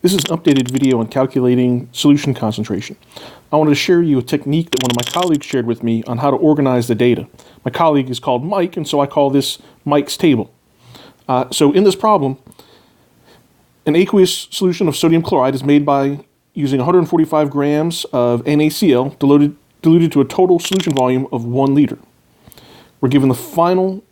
This is an updated video on calculating solution concentration. I wanted to share you a technique that one of my colleagues shared with me on how to organize the data. My colleague is called Mike, and so I call this Mike's table. So in this problem, an aqueous solution of sodium chloride is made by using 145 grams of NaCl diluted to a total solution volume of 1 liter. We're given the final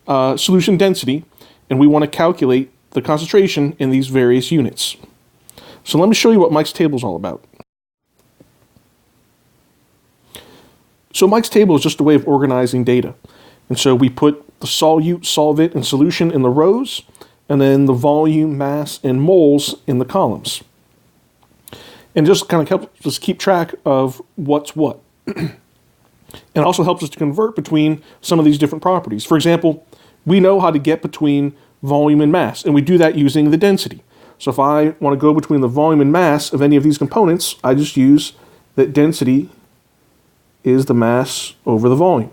solution density, and we want to calculate the concentration in these various units. So let me show you what Mike's table is all about. So Mike's table is just a way of organizing data. And so we put the solute, solvent, and solution in the rows, and then the volume, mass, and moles in the columns. And just kind of helps us keep track of what's what. And also helps us to convert between some of these different properties. For example, we know how to get between volume and mass, and we do that using the density. So if I want to go between the volume and mass of any of these components, I just use that density is the mass over the volume.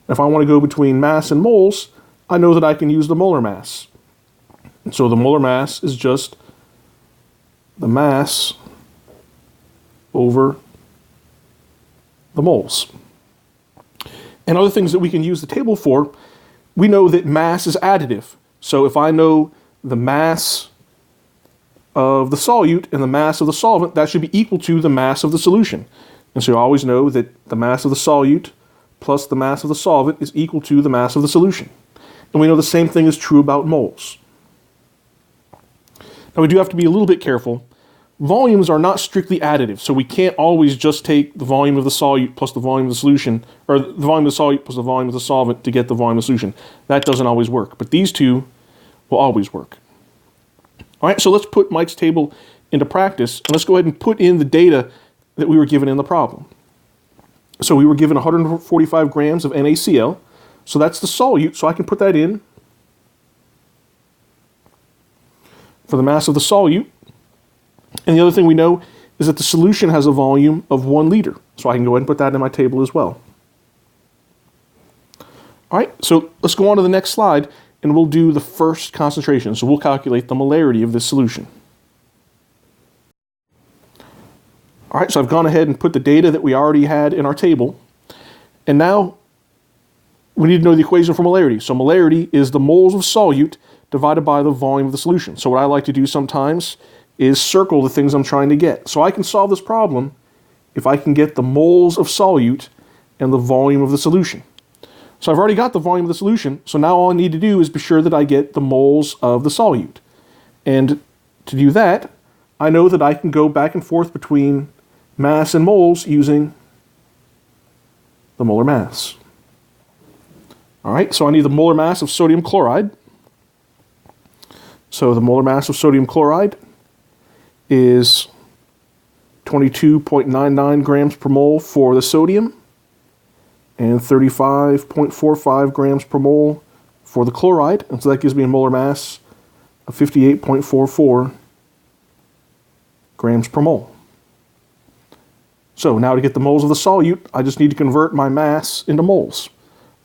If I want to go between mass and moles, I know that I can use the molar mass. And so the molar mass is just the mass over the moles. And other things that we can use the table for, we know that mass is additive. So if I know the mass of the solute and the mass of the solvent, that should be equal to the mass of the solution. And so you always know that the mass of the solute plus the mass of the solvent is equal to the mass of the solution. And we know the same thing is true about moles. Now we do have to be a little bit careful. Volumes are not strictly additive, so we can't always just take the volume of the solute plus the volume of the solution, or the volume of the solute plus the volume of the solvent to get the volume of the solution. That doesn't always work, but these two will always work. All right, so let's put Mike's table into practice, and let's go ahead and put in the data that we were given in the problem. So we were given 145 grams of NaCl, so that's the solute, so I can put that in for the mass of the solute. And the other thing we know is that the solution has a volume of 1 liter. So I can go ahead and put that in my table as well. All right, so let's go on to the next slide, and we'll do the first concentration. So we'll calculate the molarity of this solution. All right, so I've gone ahead and put the data that we already had in our table. And now we need to know the equation for molarity. So molarity is the moles of solute divided by the volume of the solution. So what I like to do sometimes is circle the things I'm trying to get. So I can solve this problem if I can get the moles of solute and the volume of the solution. So I've already got the volume of the solution, so now all I need to do is be sure that I get the moles of the solute. And to do that, I know that I can go back and forth between mass and moles using the molar mass. All right, so I need the molar mass of sodium chloride. So the molar mass of sodium chloride is 22.99 grams per mole for the sodium and 35.45 grams per mole for the chloride. And so that gives me a molar mass of 58.44 grams per mole. So now to get the moles of the solute, I just need to convert my mass into moles.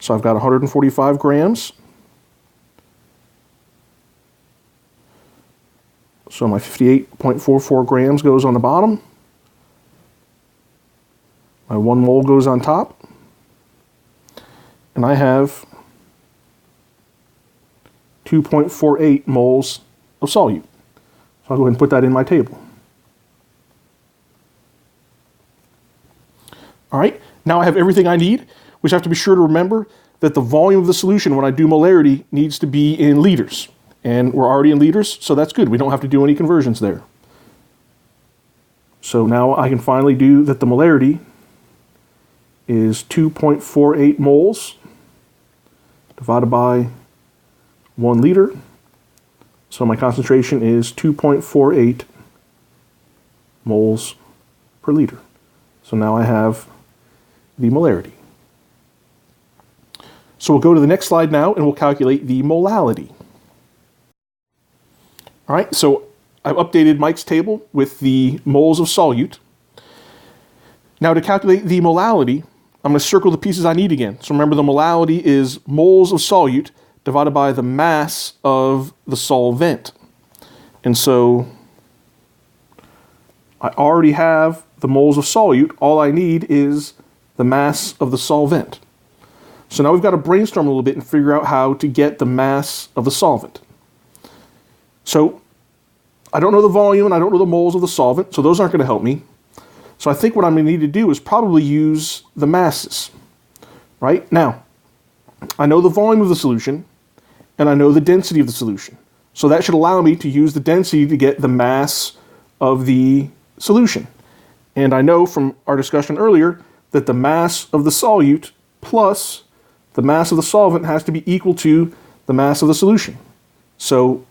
So I've got 145 grams. So my 58.44 grams goes on the bottom. My 1 mole goes on top. And I have 2.48 moles of solute. So I'll go ahead and put that in my table. All right, now I have everything I need. We just have to be sure to remember that the volume of the solution when I do molarity needs to be in liters. And we're already in liters, so that's good. We don't have to do any conversions there. So now I can finally do that the molarity is 2.48 moles divided by 1 liter. So my concentration is 2.48 moles per liter. So now I have the molarity. So we'll go to the next slide now, and we'll calculate the molality. All right, so I've updated Mike's table with the moles of solute. Now to calculate the molality, I'm going to circle the pieces I need again. So remember, the molality is moles of solute divided by the mass of the solvent. And so I already have the moles of solute. All I need is the mass of the solvent. So now we've got to brainstorm a little bit and figure out how to get the mass of the solvent. So I don't know the volume and I don't know the moles of the solvent, so those aren't going to help me. So I think what I'm going to need to do is probably use the masses. Right? Now, I know the volume of the solution and I know the density of the solution. So that should allow me to use the density to get the mass of the solution. And I know from our discussion earlier that the mass of the solute plus the mass of the solvent has to be equal to the mass of the solution. So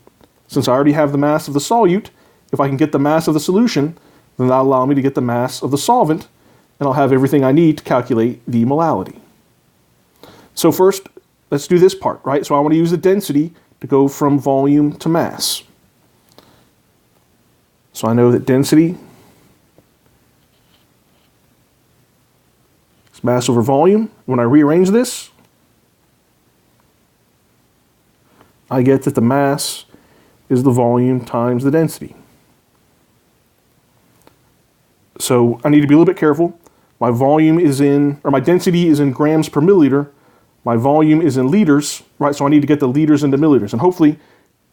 since I already have the mass of the solute, if I can get the mass of the solution, then that'll allow me to get the mass of the solvent, and I'll have everything I need to calculate the molality. So first, let's do this part, right? So I want to use the density to go from volume to mass. So I know that density is mass over volume. When I rearrange this, I get that the mass is the volume times the density. So I need to be a little bit careful. My volume is in, or my density is in grams per milliliter. My volume is in liters, right? So I need to get the liters into milliliters. And hopefully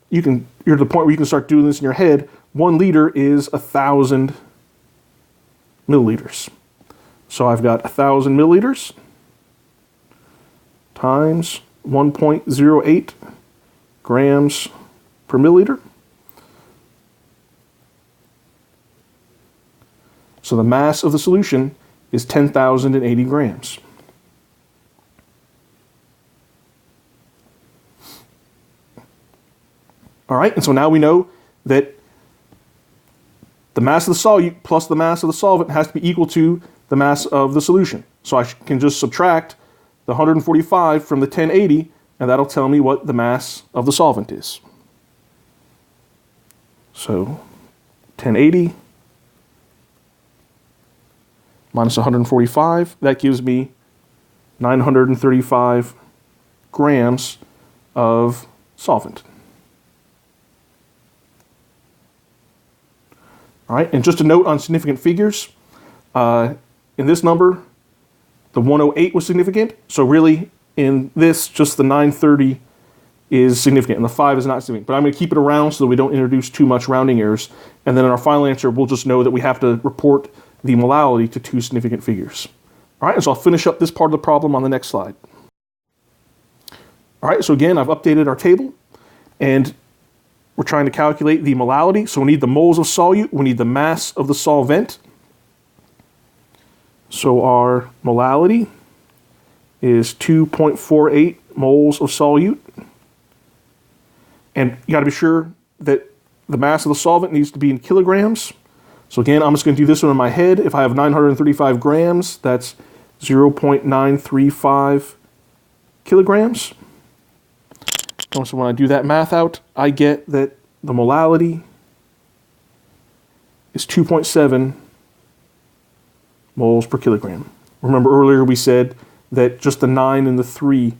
you're to the point where you can start doing this in your head. 1 liter is 1,000 milliliters. So I've got 1,000 milliliters times 1.08 grams per milliliter. So the mass of the solution is 10,080 grams. All right, and so now we know that the mass of the solute plus the mass of the solvent has to be equal to the mass of the solution. So I can just subtract the 145 from the 1080, and that'll tell me what the mass of the solvent is. So 1080 minus 145, that gives me 935 grams of solvent. All right, and just a note on significant figures, in this number, the 108 was significant, so really in this, just the 930 is significant, and the 5 is not significant. But I'm going to keep it around so that we don't introduce too much rounding errors, and then in our final answer, we'll just know that we have to report the molality to 2 significant figures. All right, and so I'll finish up this part of the problem on the next slide. All right, so again, I've updated our table, and we're trying to calculate the molality. So we need the moles of solute, we need the mass of the solvent. So our molality is 2.48 moles of solute. And you got to be sure that the mass of the solvent needs to be in kilograms. So again, I'm just going to do this one in my head. If I have 935 grams, that's 0.935 kilograms. And so when I do that math out, I get that the molality is 2.7 moles per kilogram. Remember earlier we said that just the 9 and the 3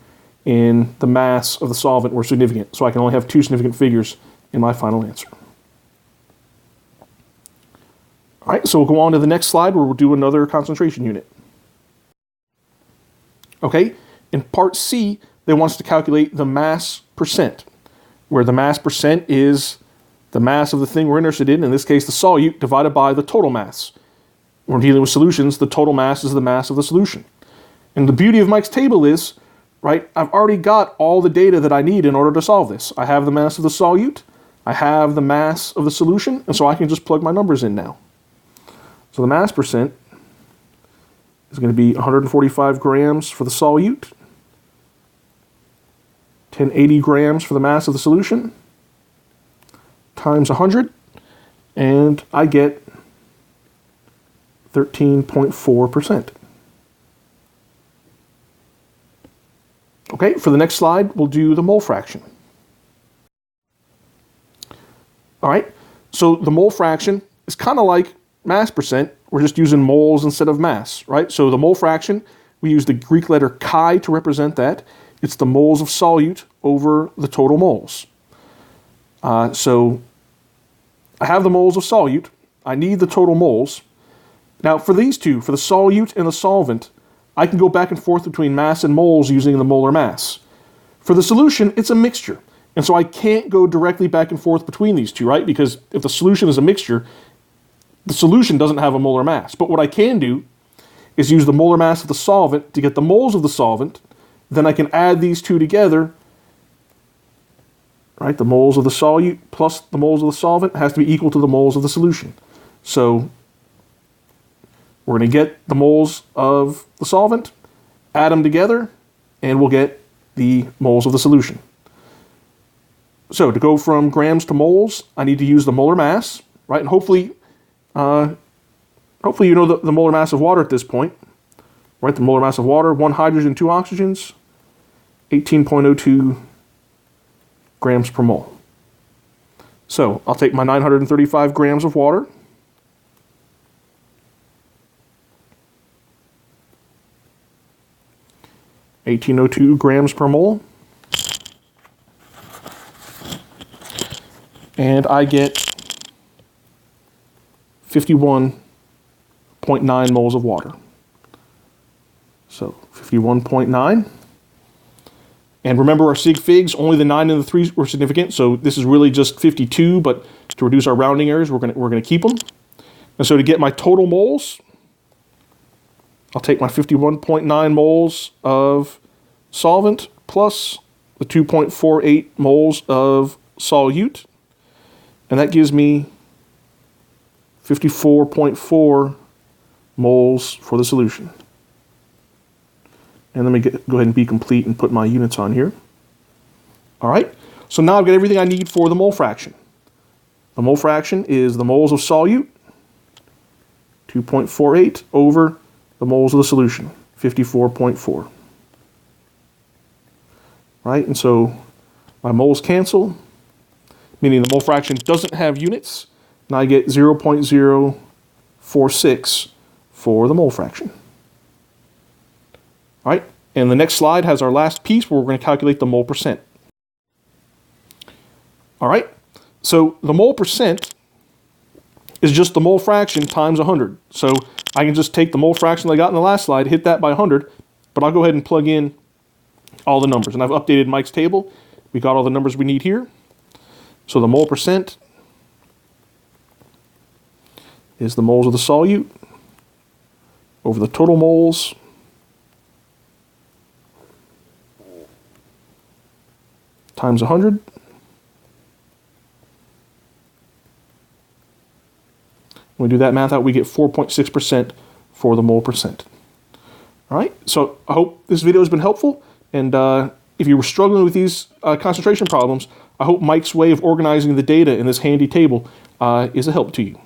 in the mass of the solvent were significant, so I can only have 2 significant figures in my final answer. All right, so we'll go on to the next slide where we'll do another concentration unit. Okay, in part C, they want us to calculate the mass percent, where the mass percent is the mass of the thing we're interested in this case the solute, divided by the total mass. When we're dealing with solutions, the total mass is the mass of the solution. And the beauty of Mike's table is, right, I've already got all the data that I need in order to solve this. I have the mass of the solute, I have the mass of the solution, and so I can just plug my numbers in now. So the mass percent is going to be 145 grams for the solute, 1080 grams for the mass of the solution, times 100, and I get 13.4%. Okay, for the next slide, we'll do the mole fraction. All right, so the mole fraction is kind of like mass percent. We're just using moles instead of mass, right? So the mole fraction, we use the Greek letter chi to represent that. It's the moles of solute over the total moles. So I have the moles of solute. I need the total moles. Now for these two, for the solute and the solvent, I can go back and forth between mass and moles using the molar mass. For the solution, it's a mixture. And so I can't go directly back and forth between these two, right? Because if the solution is a mixture, the solution doesn't have a molar mass. But what I can do is use the molar mass of the solvent to get the moles of the solvent. Then I can add these two together, right? The moles of the solute plus the moles of the solvent has to be equal to the moles of the solution. So we're going to get the moles of the solvent, add them together, and we'll get the moles of the solution. So to go from grams to moles, I need to use the molar mass, right? And hopefully you know the molar mass of water at this point, right? The molar mass of water, 1 hydrogen, 2 oxygens, 18.02 grams per mole. So I'll take my 935 grams of water, (1802 grams per mole), and I get 51.9 moles of water. So 51.9. And remember our sig figs, only the 9 and the 3 were significant, so this is really just 52, but to reduce our rounding errors, we're gonna keep them. And so to get my total moles, I'll take my 51.9 moles of solvent plus the 2.48 moles of solute, and that gives me 54.4 moles for the solution. And let me go ahead and be complete and put my units on here. All right, so now I've got everything I need for the mole fraction. The mole fraction is the moles of solute, 2.48 over the moles of the solution, 54.4. Right, and so my moles cancel, meaning the mole fraction doesn't have units, and I get 0.046 for the mole fraction. All right, and the next slide has our last piece where we're going to calculate the mole percent. All right, so the mole percent is just the mole fraction times 100. So I can just take the mole fraction that I got in the last slide, hit that by 100, but I'll go ahead and plug in all the numbers. And I've updated Mike's table. We got all the numbers we need here. So the mole percent is the moles of the solute over the total moles times 100. When we do that math out, we get 4.6% for the mole percent. All right, so I hope this video has been helpful. And if you were struggling with these concentration problems, I hope Mike's way of organizing the data in this handy table is a help to you.